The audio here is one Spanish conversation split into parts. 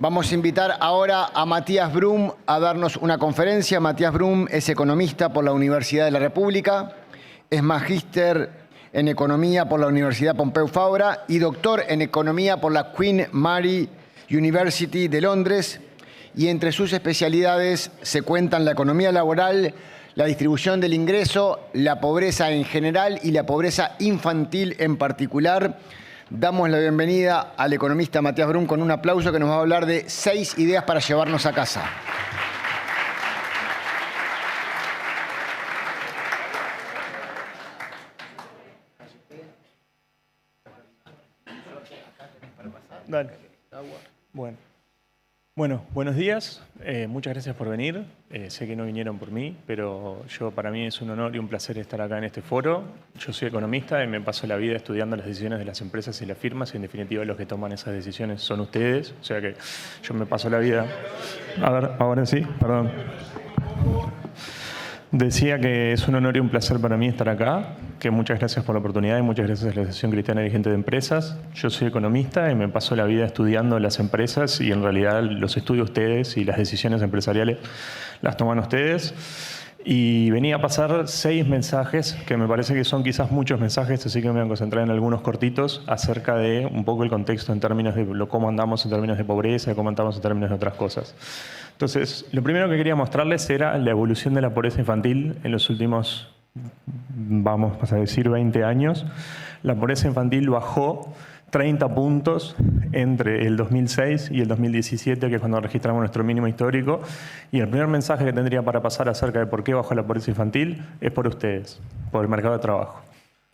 Vamos a invitar ahora a Matías Brum a darnos una conferencia. Matías Brum es economista por la Universidad de la República, es magíster en economía por la Universidad Pompeu Fabra y doctor en economía por la Queen Mary University de Londres. Y entre sus especialidades se cuentan la economía laboral, la distribución del ingreso, la pobreza en general y la pobreza infantil en particular. Damos la bienvenida al economista Matías Brum con un aplauso que nos va a hablar de 6 ideas para llevarnos a casa. Dale. Bueno, buenos días. Muchas gracias por venir. Sé que no vinieron por mí, pero para mí es un honor y un placer estar acá en este foro. Yo soy economista y me paso la vida estudiando las decisiones de las empresas y las firmas, y en definitiva los que toman esas decisiones son ustedes. O sea que yo me paso la vida... A ver, ahora sí, perdón. Decía que es un honor y un placer para mí estar acá, que muchas gracias por la oportunidad y muchas gracias a la Asociación Cristiana Dirigente de Empresas. Yo soy economista y me paso la vida estudiando las empresas y en realidad los estudio ustedes y las decisiones empresariales las toman ustedes. Y venía a pasar 6 mensajes, que me parece que son quizás muchos mensajes, así que me voy a concentrar en algunos cortitos acerca de un poco el contexto en términos de cómo andamos en términos de pobreza y cómo andamos en términos de otras cosas. Entonces, lo primero que quería mostrarles era la evolución de la pobreza infantil en los últimos, vamos a decir, 20 años. La pobreza infantil bajó 30 puntos entre el 2006 y el 2017, que es cuando registramos nuestro mínimo histórico. Y el primer mensaje que tendría para pasar acerca de por qué bajó la pobreza infantil es por ustedes, por el mercado de trabajo.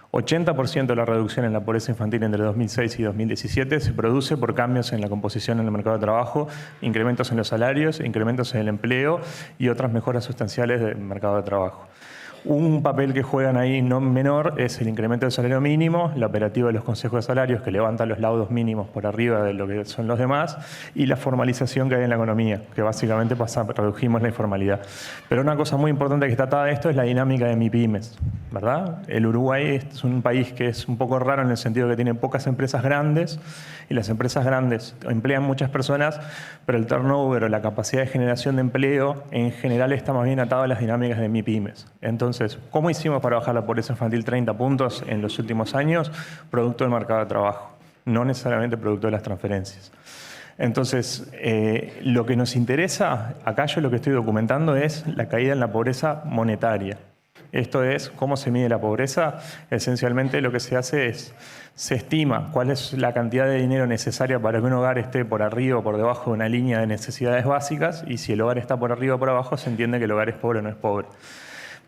80% de la reducción en la pobreza infantil entre 2006 y 2017 se produce por cambios en la composición en el mercado de trabajo, incrementos en los salarios, incrementos en el empleo y otras mejoras sustanciales del mercado de trabajo. Un papel que juegan ahí no menor es el incremento del salario mínimo, la operativa de los consejos de salarios que levantan los laudos mínimos por arriba de lo que son los demás, y la formalización que hay en la economía, que básicamente redujimos la informalidad. Pero una cosa muy importante que está atada a esto es la dinámica de MIPYMES, ¿verdad? El Uruguay es un país que es un poco raro en el sentido que tiene pocas empresas grandes, y las empresas grandes emplean muchas personas, pero el turnover o la capacidad de generación de empleo en general está más bien atado a las dinámicas de MIPYMES. Entonces, ¿cómo hicimos para bajar la pobreza infantil 30 puntos en los últimos años? Producto del mercado de trabajo, no necesariamente producto de las transferencias. Entonces, lo que nos interesa, acá yo lo que estoy documentando es la caída en la pobreza monetaria. Esto es cómo se mide la pobreza. Esencialmente lo que se hace es, se estima cuál es la cantidad de dinero necesaria para que un hogar esté por arriba o por debajo de una línea de necesidades básicas, y si el hogar está por arriba o por abajo, se entiende que el hogar es pobre o no es pobre.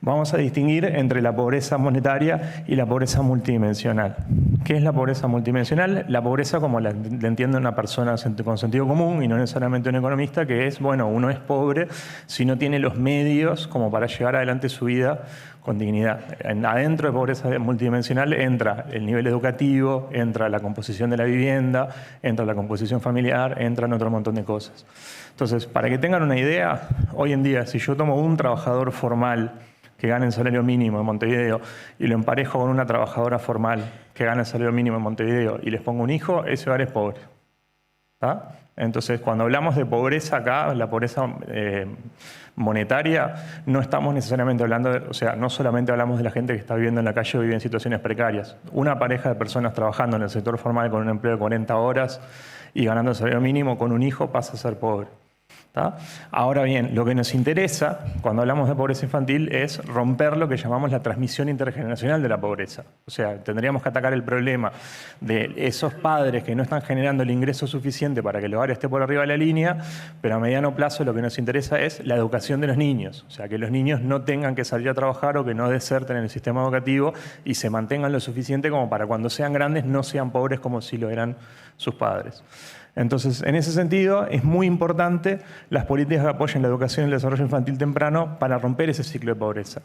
Vamos a distinguir entre la pobreza monetaria y la pobreza multidimensional. ¿Qué es la pobreza multidimensional? La pobreza, como la entiende una persona con sentido común y no necesariamente un economista, que es, bueno, uno es pobre si no tiene los medios como para llevar adelante su vida con dignidad. Adentro de pobreza multidimensional entra el nivel educativo, entra la composición de la vivienda, entra la composición familiar, entran otro montón de cosas. Entonces, para que tengan una idea, hoy en día, si yo tomo un trabajador formal que gana el salario mínimo en Montevideo y lo emparejo con una trabajadora formal que gana el salario mínimo en Montevideo y les pongo un hijo, ese hogar es pobre. ¿Está? Entonces, cuando hablamos de pobreza acá, la pobreza monetaria, no estamos necesariamente hablando o sea, no solamente hablamos de la gente que está viviendo en la calle o vive en situaciones precarias. Una pareja de personas trabajando en el sector formal con un empleo de 40 horas y ganando el salario mínimo con un hijo pasa a ser pobre. ¿Tá? Ahora bien, lo que nos interesa cuando hablamos de pobreza infantil es romper lo que llamamos la transmisión intergeneracional de la pobreza. O sea, tendríamos que atacar el problema de esos padres que no están generando el ingreso suficiente para que el hogar esté por arriba de la línea, pero a mediano plazo lo que nos interesa es la educación de los niños. O sea, que los niños no tengan que salir a trabajar o que no deserten en el sistema educativo y se mantengan lo suficiente como para cuando sean grandes no sean pobres como si lo eran sus padres. Entonces, en ese sentido, es muy importante las políticas que apoyen la educación y el desarrollo infantil temprano para romper ese ciclo de pobreza.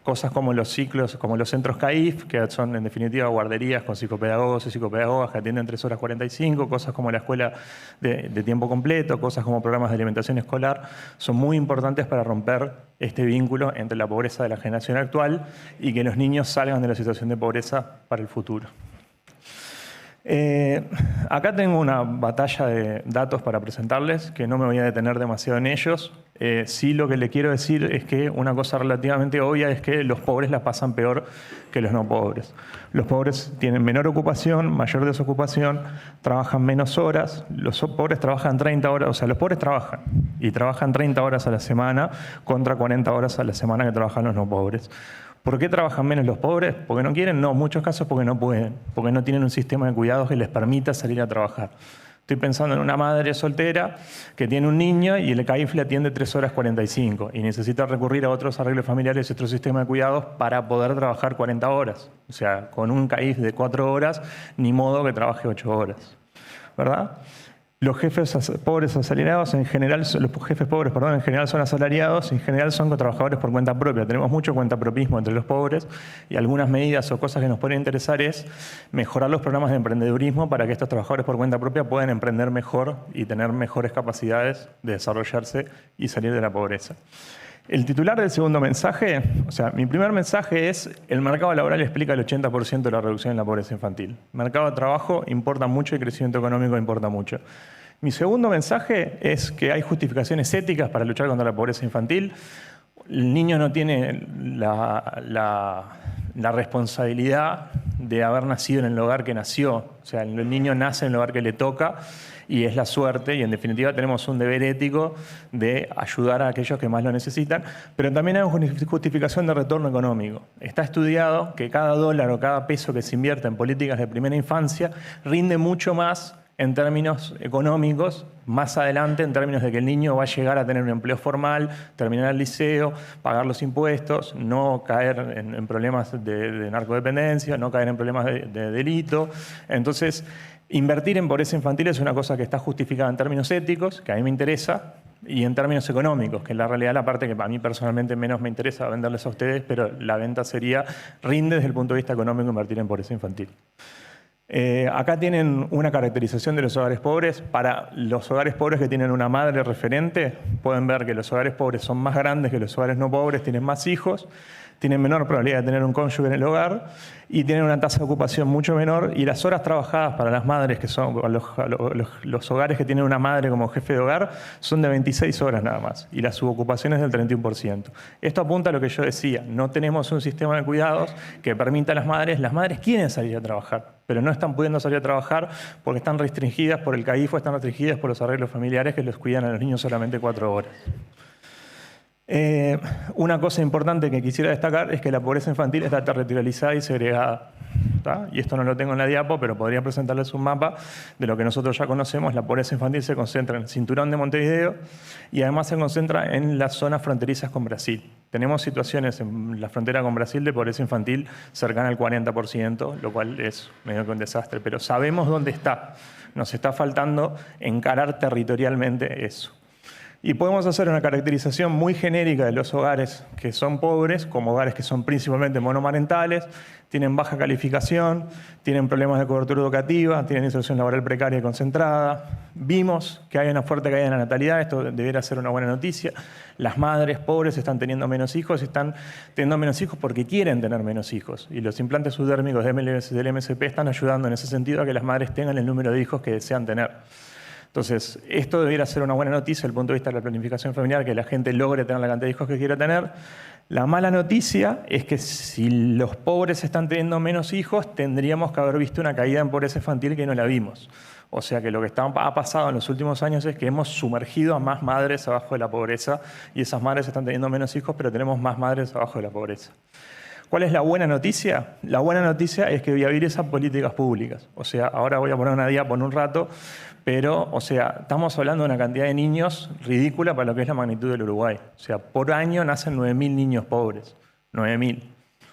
Cosas como los ciclos, como los centros CAIF, que son en definitiva guarderías con psicopedagogos y psicopedagogas que atienden 3 horas 45, cosas como la escuela de tiempo completo, cosas como programas de alimentación escolar, son muy importantes para romper este vínculo entre la pobreza de la generación actual y que los niños salgan de la situación de pobreza para el futuro. Acá tengo una batalla de datos para presentarles, que no me voy a detener demasiado en ellos. Sí, lo que le quiero decir es que una cosa relativamente obvia es que los pobres la pasan peor que los no pobres. Los pobres tienen menor ocupación, mayor desocupación, trabajan menos horas. Los pobres trabajan 30 horas, o sea, los pobres trabajan y trabajan 30 horas a la semana contra 40 horas a la semana que trabajan los no pobres. ¿Por qué trabajan menos los pobres? ¿Porque no quieren? No, en muchos casos porque no pueden, porque no tienen un sistema de cuidados que les permita salir a trabajar. Estoy pensando en una madre soltera que tiene un niño y el CAIF le atiende 3 horas 45 y necesita recurrir a otros arreglos familiares y otro sistema de cuidados para poder trabajar 40 horas. O sea, con un CAIF de 4 horas, ni modo que trabaje 8 horas, ¿verdad? Los jefes pobres asalariados en general, los jefes pobres, perdón, en general son asalariados, en general son trabajadores por cuenta propia. Tenemos mucho cuentapropismo entre los pobres y algunas medidas o cosas que nos pueden interesar es mejorar los programas de emprendedurismo para que estos trabajadores por cuenta propia puedan emprender mejor y tener mejores capacidades de desarrollarse y salir de la pobreza. El titular del segundo mensaje, o sea, mi primer mensaje es: el mercado laboral explica el 80% de la reducción en la pobreza infantil. El mercado de trabajo importa mucho y el crecimiento económico importa mucho. Mi segundo mensaje es que hay justificaciones éticas para luchar contra la pobreza infantil. El niño no tiene la responsabilidad de haber nacido en el hogar que nació. O sea, el niño nace en el hogar que le toca y es la suerte, y en definitiva tenemos un deber ético de ayudar a aquellos que más lo necesitan, pero también hay una justificación de retorno económico. Está estudiado que cada dólar o cada peso que se invierte en políticas de primera infancia rinde mucho más en términos económicos, más adelante en términos de que el niño va a llegar a tener un empleo formal, terminar el liceo, pagar los impuestos, no caer en problemas de narcodependencia, no caer en problemas de delito. Entonces, invertir en pobreza infantil es una cosa que está justificada en términos éticos, que a mí me interesa, y en términos económicos, que en la realidad la parte que a mí personalmente menos me interesa venderles a ustedes, pero la venta sería, rinde desde el punto de vista económico invertir en pobreza infantil. Acá tienen una caracterización de los hogares pobres. Para los hogares pobres que tienen una madre referente, pueden ver que los hogares pobres son más grandes que los hogares no pobres, tienen más hijos, tienen menor probabilidad de tener un cónyuge en el hogar y tienen una tasa de ocupación mucho menor, y las horas trabajadas para las madres, que son los hogares que tienen una madre como jefe de hogar, son de 26 horas nada más, y la subocupación es del 31%. Esto apunta a lo que yo decía: no tenemos un sistema de cuidados que permita a las madres quieren salir a trabajar, pero no están pudiendo salir a trabajar porque están restringidas por el CAIF, están restringidas por los arreglos familiares que los cuidan a los niños solamente 4 horas. Una cosa importante que quisiera destacar es que la pobreza infantil está territorializada y segregada, ¿tá? Y esto no lo tengo en la diapo, pero podría presentarles un mapa de lo que nosotros ya conocemos. La pobreza infantil se concentra en el cinturón de Montevideo y además se concentra en las zonas fronterizas con Brasil. Tenemos situaciones en la frontera con Brasil de pobreza infantil cercana al 40%, lo cual es medio que un desastre, pero sabemos dónde está. Nos está faltando encarar territorialmente eso. Y podemos hacer una caracterización muy genérica de los hogares que son pobres, como hogares que son principalmente monomarentales, tienen baja calificación, tienen problemas de cobertura educativa, tienen inserción laboral precaria y concentrada. Vimos que hay una fuerte caída en la natalidad, esto debería ser una buena noticia. Las madres pobres están teniendo menos hijos porque quieren tener menos hijos. Y los implantes subdérmicos del MSP están ayudando en ese sentido a que las madres tengan el número de hijos que desean tener. Entonces, esto debería ser una buena noticia desde el punto de vista de la planificación familiar, que la gente logre tener la cantidad de hijos que quiera tener. La mala noticia es que si los pobres están teniendo menos hijos, tendríamos que haber visto una caída en pobreza infantil que no la vimos. O sea que lo que ha pasado en los últimos años es que hemos sumergido a más madres abajo de la pobreza, y esas madres están teniendo menos hijos, pero tenemos más madres abajo de la pobreza. ¿Cuál es la buena noticia? La buena noticia es que viabilizan políticas públicas. O sea, ahora voy a poner una diapo en un rato, pero, o sea, estamos hablando de una cantidad de niños ridícula para lo que es la magnitud del Uruguay. O sea, por año nacen 9.000 niños pobres. 9.000. O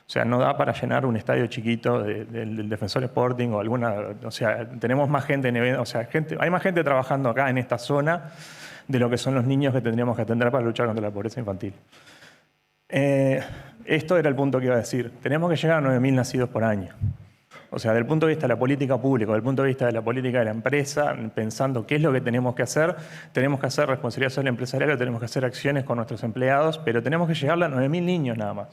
sea, no da para llenar un estadio chiquito del Defensor Sporting o alguna... O sea, tenemos más gente en eventos... O sea, hay más gente trabajando acá en esta zona de lo que son los niños que tendríamos que atender para luchar contra la pobreza infantil. Esto era el punto que iba a decir. Tenemos que llegar a 9.000 nacidos por año. O sea, desde el punto de vista de la política pública, desde el punto de vista de la política de la empresa, pensando qué es lo que tenemos que hacer responsabilidad social empresarial, tenemos que hacer acciones con nuestros empleados, pero tenemos que llegar a 9.000 niños nada más.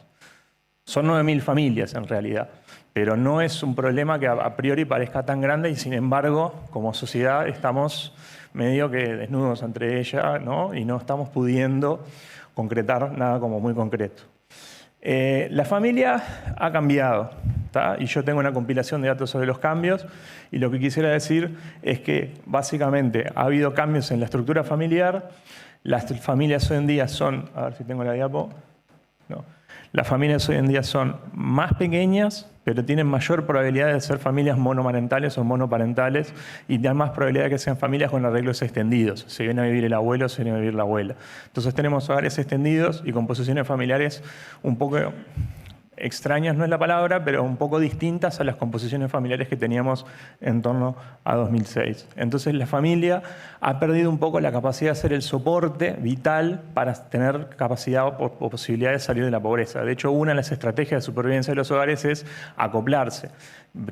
Son 9.000 familias en realidad. pero no es un problema que a priori parezca tan grande y sin embargo, como sociedad, estamos medio que desnudos entre ella, ¿no? Y no estamos pudiendo concretar nada como muy concreto. La familia ha cambiado, ¿tá? Y yo tengo una compilación de datos sobre los cambios y lo que quisiera decir es que básicamente ha habido cambios en la estructura familiar. Las familias hoy en día son, a ver si tengo la diapo, no. Las familias hoy en día son más pequeñas, pero tienen mayor probabilidad de ser familias monomarentales o monoparentales y tienen más probabilidad de que sean familias con arreglos extendidos. Se viene a vivir el abuelo, se viene a vivir la abuela. Entonces tenemos hogares extendidos y composiciones familiares un poco extrañas, no es la palabra, pero un poco distintas a las composiciones familiares que teníamos en torno a 2006. Entonces la familia ha perdido un poco la capacidad de ser el soporte vital para tener capacidad o posibilidad de salir de la pobreza. De hecho, una de las estrategias de supervivencia de los hogares es acoplarse.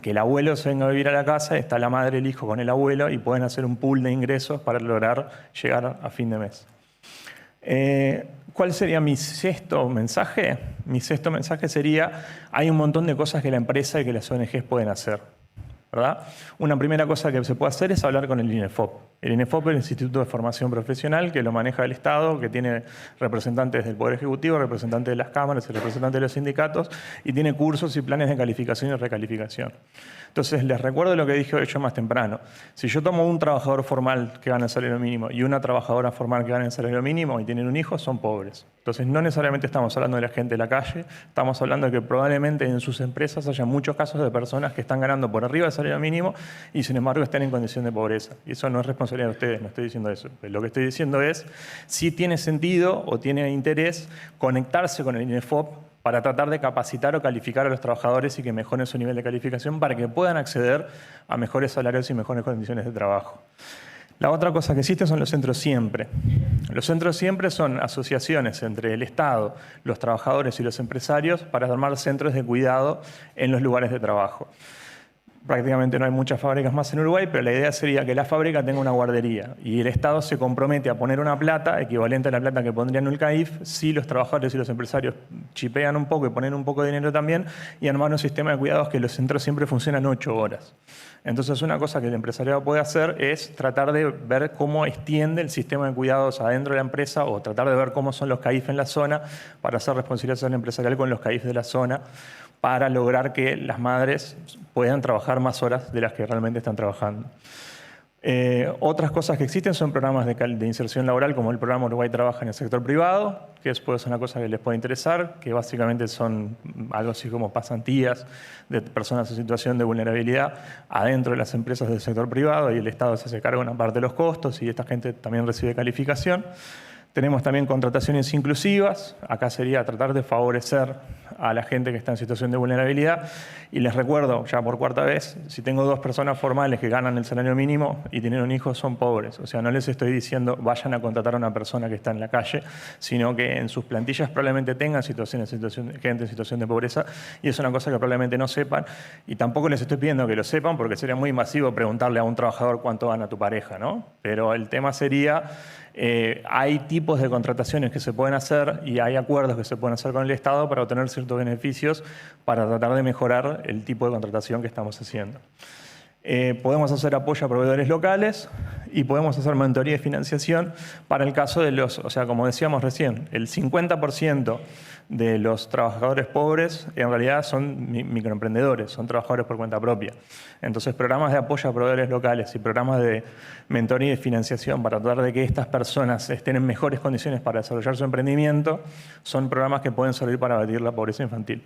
Que el abuelo se venga a vivir a la casa, está la madre y el hijo con el abuelo y pueden hacer un pool de ingresos para lograr llegar a fin de mes. ¿Cuál sería mi sexto mensaje? Mi sexto mensaje sería, hay un montón de cosas que la empresa y que las ONGs pueden hacer, ¿verdad? Una primera cosa que se puede hacer es hablar con el INEFOP. El INEFOP es el Instituto de Formación Profesional que lo maneja el Estado, que tiene representantes del Poder Ejecutivo, representantes de las cámaras y representantes de los sindicatos, y tiene cursos y planes de calificación y recalificación. Entonces, les recuerdo lo que dije yo más temprano. Si yo tomo un trabajador formal que gana el salario mínimo y una trabajadora formal que gana el salario mínimo y tienen un hijo, son pobres. Entonces, no necesariamente estamos hablando de la gente de la calle, estamos hablando de que probablemente en sus empresas haya muchos casos de personas que están ganando por arriba del salario mínimo y sin embargo estén en condición de pobreza. Y eso no es responsabilidad de ustedes, no estoy diciendo eso. Lo que estoy diciendo es si tiene sentido o tiene interés conectarse con el INEFOP para tratar de capacitar o calificar a los trabajadores y que mejoren su nivel de calificación para que puedan acceder a mejores salarios y mejores condiciones de trabajo. La otra cosa que existe son los centros siempre. Los centros siempre son asociaciones entre el Estado, los trabajadores y los empresarios para armar centros de cuidado en los lugares de trabajo. Prácticamente no hay muchas fábricas más en Uruguay, pero la idea sería que la fábrica tenga una guardería y el Estado se compromete a poner una plata equivalente a la plata que pondría en el CAIF si los trabajadores y los empresarios chipean un poco y ponen un poco de dinero también y armar un sistema de cuidados que los centros siempre funcionan 8 horas. Entonces una cosa que el empresariado puede hacer es tratar de ver cómo extiende el sistema de cuidados adentro de la empresa o tratar de ver cómo son los CAIF en la zona para hacer responsabilidad empresarial con los CAIF de la zona para lograr que las madres puedan trabajar más horas de las que realmente están trabajando. Otras cosas que existen son programas de inserción laboral, como el programa Uruguay Trabaja en el sector privado, que es una cosa que les puede interesar, que básicamente son algo así como pasantías de personas en situación de vulnerabilidad adentro de las empresas del sector privado y el Estado se hace cargo de una parte de los costos y esta gente también recibe calificación. Tenemos también contrataciones inclusivas. Acá sería tratar de favorecer a la gente que está en situación de vulnerabilidad. Y les recuerdo, ya por cuarta vez, si tengo 2 personas formales que ganan el salario mínimo y tienen un hijo, son pobres. O sea, no les estoy diciendo vayan a contratar a una persona que está en la calle, sino que en sus plantillas probablemente tengan gente en situación de pobreza. Y es una cosa que probablemente no sepan. Y tampoco les estoy pidiendo que lo sepan, porque sería muy invasivo preguntarle a un trabajador cuánto gana tu pareja, ¿no? Pero el tema sería... hay tipos de contrataciones que se pueden hacer y hay acuerdos que se pueden hacer con el Estado para obtener ciertos beneficios para tratar de mejorar el tipo de contratación que estamos haciendo. Podemos hacer apoyo a proveedores locales y podemos hacer mentoría y financiación para el caso de los, o sea, como decíamos recién, el 50% de los trabajadores pobres en realidad son microemprendedores, son trabajadores por cuenta propia. Entonces, programas de apoyo a proveedores locales y programas de mentoría y financiación para tratar de que estas personas estén en mejores condiciones para desarrollar su emprendimiento son programas que pueden servir para abatir la pobreza infantil.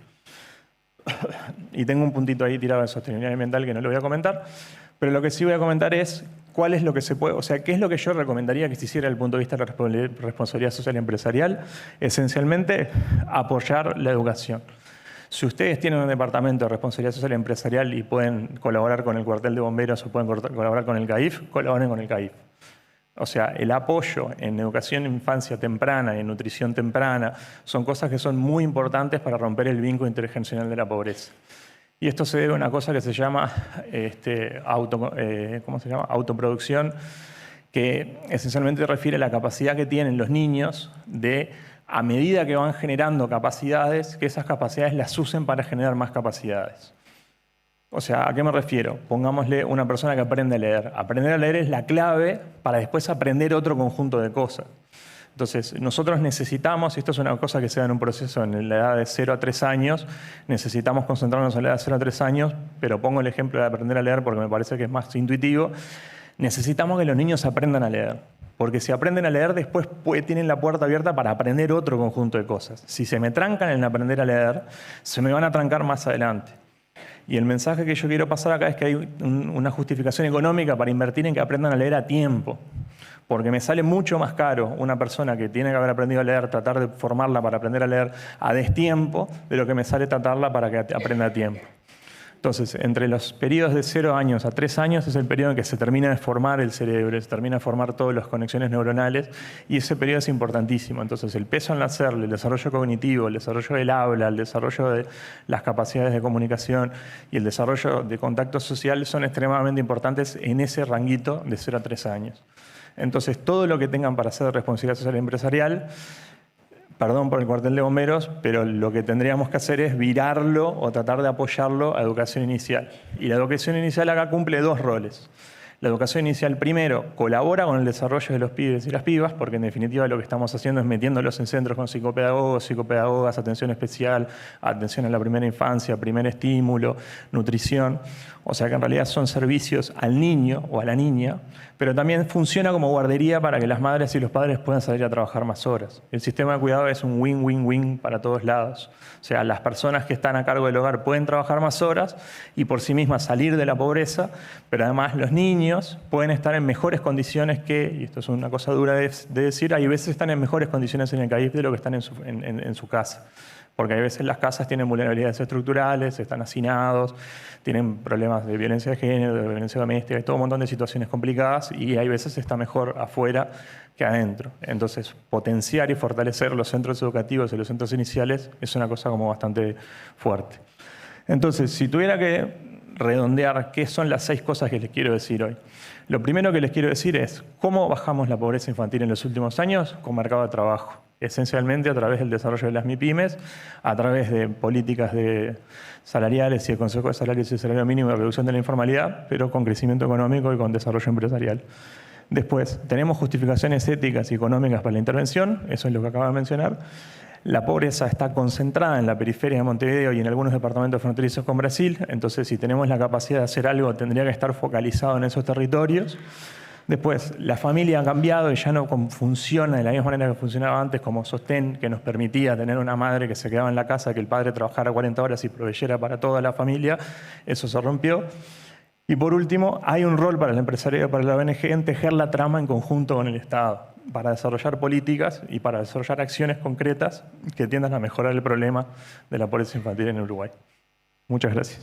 Y tengo un puntito ahí tirado de sostenibilidad ambiental que no lo voy a comentar, pero lo que sí voy a comentar es cuál es lo que se puede, o sea, qué es lo que yo recomendaría que se hiciera desde el punto de vista de la responsabilidad social y empresarial. Esencialmente, apoyar la educación. Si ustedes tienen un departamento de responsabilidad social y empresarial y pueden colaborar con el cuartel de bomberos o pueden colaborar con el CAIF, colaboren con el CAIF. O sea, el apoyo en educación en infancia temprana y en nutrición temprana son cosas que son muy importantes para romper el vínculo intergeneracional de la pobreza. Y esto se debe a una cosa que se llama, autoproducción, que esencialmente refiere a la capacidad que tienen los niños de, a medida que van generando capacidades, que esas capacidades las usen para generar más capacidades. O sea, ¿a qué me refiero? Pongámosle una persona que aprende a leer. Aprender a leer es la clave para después aprender otro conjunto de cosas. Entonces, nosotros necesitamos, y esto es una cosa que se da en un proceso en la edad de 0 a 3 años, necesitamos concentrarnos en la edad de 0 a 3 años, pero pongo el ejemplo de aprender a leer porque me parece que es más intuitivo. Necesitamos que los niños aprendan a leer, porque si aprenden a leer después tienen la puerta abierta para aprender otro conjunto de cosas. Si se me trancan en aprender a leer, se me van a trancar más adelante. Y el mensaje que yo quiero pasar acá es que hay una justificación económica para invertir en que aprendan a leer a tiempo. Porque me sale mucho más caro una persona que tiene que haber aprendido a leer, tratar de formarla para aprender a leer a destiempo, de lo que me sale tratarla para que aprenda a tiempo. Entonces, entre los periodos de 0 años a 3 años es el periodo en que se termina de formar el cerebro, se termina de formar todas las conexiones neuronales, y ese periodo es importantísimo. Entonces, el peso en nacer, el desarrollo cognitivo, el desarrollo del habla, el desarrollo de las capacidades de comunicación y el desarrollo de contacto social son extremadamente importantes en ese ranguito de 0 a 3 años. Entonces, todo lo que tengan para hacer de responsabilidad social empresarial, perdón por el cuartel de bomberos, pero lo que tendríamos que hacer es virarlo o tratar de apoyarlo a educación inicial. Y la educación inicial acá cumple 2 roles. La educación inicial, primero, colabora con el desarrollo de los pibes y las pibas, porque en definitiva lo que estamos haciendo es metiéndolos en centros con psicopedagogos, psicopedagogas, atención especial, atención a la primera infancia, primer estímulo, nutrición. O sea que en realidad son servicios al niño o a la niña, pero también funciona como guardería para que las madres y los padres puedan salir a trabajar más horas. El sistema de cuidado es un win-win-win para todos lados. O sea, las personas que están a cargo del hogar pueden trabajar más horas y por sí mismas salir de la pobreza, pero además los niños pueden estar en mejores condiciones que, y esto es una cosa dura de decir, hay veces están en mejores condiciones en el CAIF de lo que están en su casa. Porque hay veces las casas tienen vulnerabilidades estructurales, están hacinados, tienen problemas de violencia de género, de violencia doméstica, y todo un montón de situaciones complicadas, y hay veces está mejor afuera que adentro. Entonces, potenciar y fortalecer los centros educativos y los centros iniciales es una cosa como bastante fuerte. Entonces, si tuviera que redondear qué son las 6 cosas que les quiero decir hoy. Lo primero que les quiero decir es cómo bajamos la pobreza infantil en los últimos años con mercado de trabajo. Esencialmente a través del desarrollo de las MIPYMES, a través de políticas salariales y el Consejo de Salarios y Salario Mínimo de reducción de la informalidad, pero con crecimiento económico y con desarrollo empresarial. Después, tenemos justificaciones éticas y económicas para la intervención, eso es lo que acabo de mencionar. La pobreza está concentrada en la periferia de Montevideo y en algunos departamentos fronterizos con Brasil, entonces si tenemos la capacidad de hacer algo tendría que estar focalizado en esos territorios. Después, la familia ha cambiado y ya no funciona de la misma manera que funcionaba antes como sostén que nos permitía tener una madre que se quedaba en la casa, que el padre trabajara 40 horas y proveyera para toda la familia. Eso se rompió. Y por último, hay un rol para el empresariado y para la ONG en tejer la trama en conjunto con el Estado para desarrollar políticas y para desarrollar acciones concretas que tiendan a mejorar el problema de la pobreza infantil en Uruguay. Muchas gracias.